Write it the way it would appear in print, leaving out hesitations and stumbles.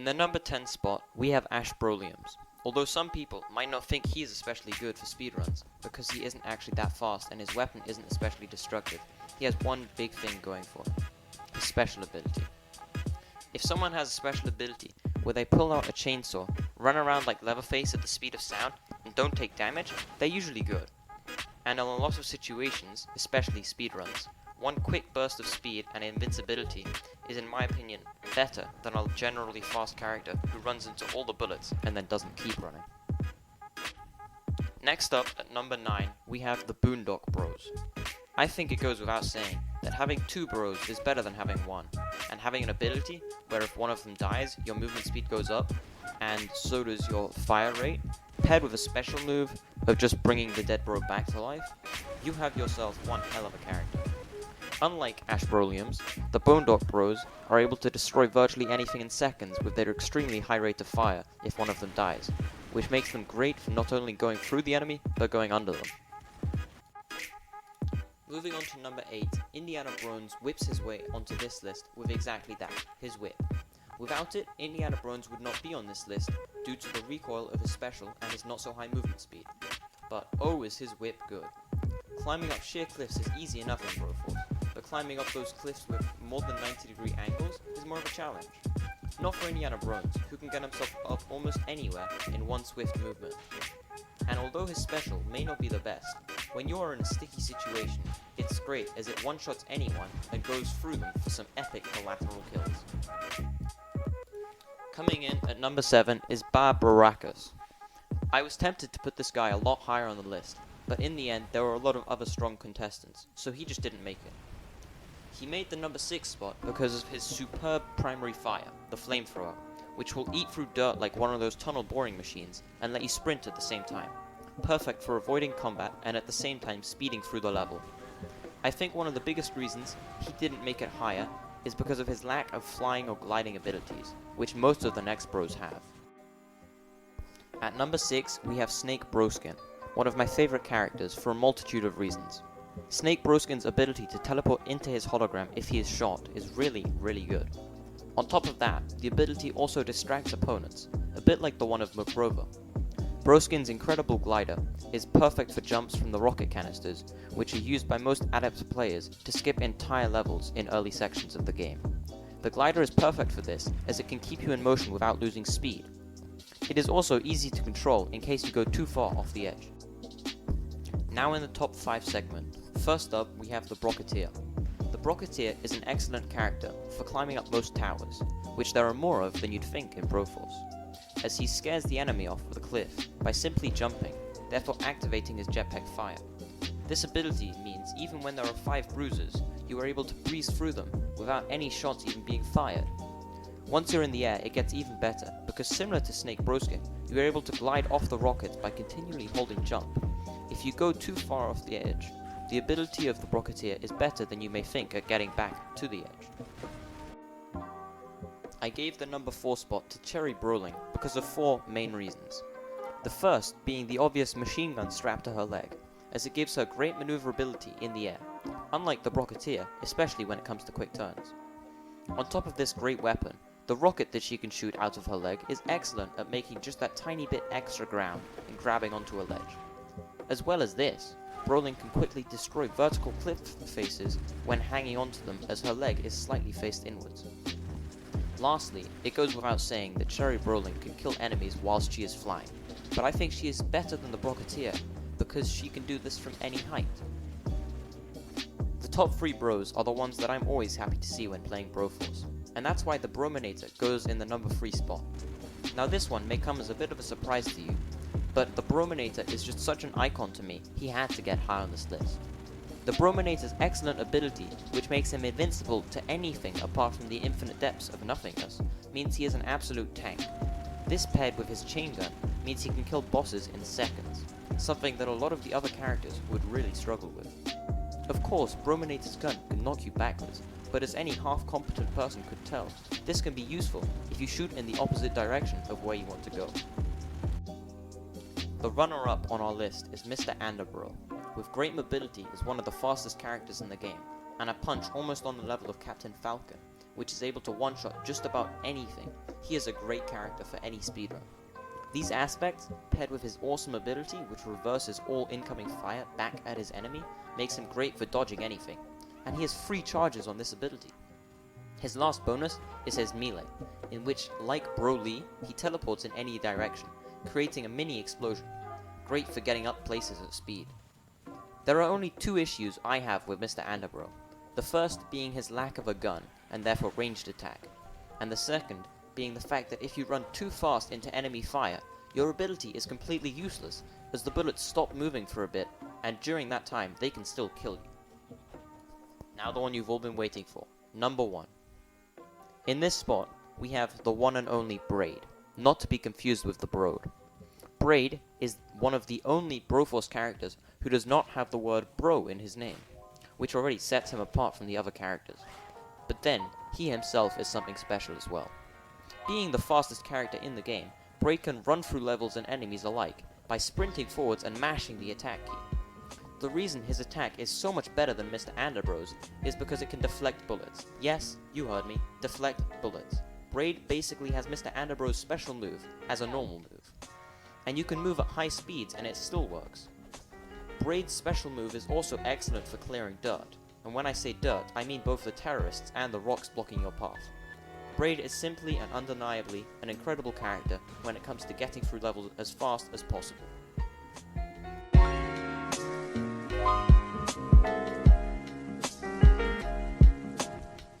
the number 10 spot, we have Ashbroliums. Although some people might not think he is especially good for speedruns, because he isn't actually that fast and his weapon isn't especially destructive, he has one big thing going for him: his special ability. If someone has a special ability where they pull out a chainsaw, run around like Leatherface at the speed of sound, and don't take damage, they're usually good. And in a lot of situations, especially speedruns, one quick burst of speed and invincibility is, in my opinion, better than a generally fast character who runs into all the bullets and then doesn't keep running. Next up, at number 9, we have the Boondock Bros. I think it goes without saying that having 2 bros is better than having 1, and having an ability where if one of them dies, your movement speed goes up, and so does your fire rate, paired with a special move of just bringing the dead bro back to life, you have yourself one hell of a character. Unlike Ashbroliums, the Boondock Bros are able to destroy virtually anything in seconds with their extremely high rate of fire if one of them dies, which makes them great for not only going through the enemy, but going under them. Moving on to number 8, Indiana Brones whips his way onto this list with exactly that, his whip. Without it, Indiana Brones would not be on this list due to the recoil of his special and his not so high movement speed. But oh, is his whip good. Climbing up sheer cliffs is easy enough in Broforce, but climbing up those cliffs with more than 90-degree angles is more of a challenge. Not for Indiana Brones, who can get himself up almost anywhere in one swift movement. And although his special may not be the best, when you are in a sticky situation, it's great as it one-shots anyone and goes through them for some epic collateral kills. Coming in at number 7 is Broforce. I was tempted to put this guy a lot higher on the list, but in the end there were a lot of other strong contestants, so he just didn't make it. He made the number 6 spot because of his superb primary fire, the flamethrower, which will eat through dirt like one of those tunnel boring machines and let you sprint at the same time. Perfect for avoiding combat and at the same time speeding through the level. I think one of the biggest reasons he didn't make it higher is because of his lack of flying or gliding abilities, which most of the next bros have. At number 6 we have Snake Broskin, one of my favorite characters for a multitude of reasons. Snake Broskin's ability to teleport into his hologram if he is shot is really good. On top of that, the ability also distracts opponents, a bit like the one of McRover. Broskin's incredible glider is perfect for jumps from the rocket canisters, which are used by most adept players to skip entire levels in early sections of the game. The glider is perfect for this, as it can keep you in motion without losing speed. It is also easy to control in case you go too far off the edge. Now in the top 5 segment, first up we have the Brocketeer. The Brocketeer is an excellent character for climbing up most towers, which there are more of than you'd think in Broforce, as he scares the enemy off with a cliff by simply jumping, therefore activating his jetpack fire. This ability means even when there are 5 bruisers, you are able to breeze through them without any shots even being fired. Once you're in the air, it gets even better, because similar to Snake Broskin, you are able to glide off the rockets by continually holding jump. If you go too far off the edge, the ability of the Brocketeer is better than you may think at getting back to the edge. I gave the number 4 spot to Cherry Brolin because of 4 main reasons. The first being the obvious machine gun strapped to her leg, as it gives her great maneuverability in the air, unlike the Brocketeer, especially when it comes to quick turns. On top of this great weapon, the rocket that she can shoot out of her leg is excellent at making just that tiny bit extra ground and grabbing onto a ledge. As well as this, Brolin can quickly destroy vertical cliff faces when hanging onto them, as her leg is slightly faced inwards. Lastly, it goes without saying that Cherry Brolin can kill enemies whilst she is flying, but I think she is better than the Brocketeer because she can do this from any height. The top 3 bros are the ones that I'm always happy to see when playing Broforce, and that's why the Brominator goes in the number 3 spot. Now this one may come as a bit of a surprise to you, but the Brominator is just such an icon to me, he had to get high on this list. The Brominator's excellent ability, which makes him invincible to anything apart from the infinite depths of nothingness, means he is an absolute tank. This paired with his chain gun means he can kill bosses in seconds, something that a lot of the other characters would really struggle with. Of course, Brominator's gun can knock you backwards, but as any half-competent person could tell, this can be useful if you shoot in the opposite direction of where you want to go. The runner-up on our list is Mr. Anderbro. With great mobility is one of the fastest characters in the game, and a punch almost on the level of Captain Falcon, which is able to one-shot just about anything, he is a great character for any speedrun. These aspects, paired with his awesome ability which reverses all incoming fire back at his enemy, makes him great for dodging anything, and he has free charges on this ability. His last bonus is his melee, in which, like Broly, he teleports in any direction, creating a mini explosion, great for getting up places at speed. There are only two issues I have with Mr. Andabro, the first being his lack of a gun, and therefore ranged attack, and the second being the fact that if you run too fast into enemy fire, your ability is completely useless, as the bullets stop moving for a bit, and during that time they can still kill you. Now the one you've all been waiting for, number 1. In this spot, we have the one and only Braid, not to be confused with the Broad. Braid is one of the only Broforce characters who does not have the word bro in his name, which already sets him apart from the other characters. But then, he himself is something special as well. Being the fastest character in the game, Braid can run through levels and enemies alike by sprinting forwards and mashing the attack key. The reason his attack is so much better than Mr. Andabro's is because it can deflect bullets. Yes, you heard me, deflect bullets. Braid basically has Mr. Andabro's special move as a normal move. And you can move at high speeds and it still works. Braid's special move is also excellent for clearing dirt, and when I say dirt, I mean both the terrorists and the rocks blocking your path. Braid is simply and undeniably an incredible character when it comes to getting through levels as fast as possible.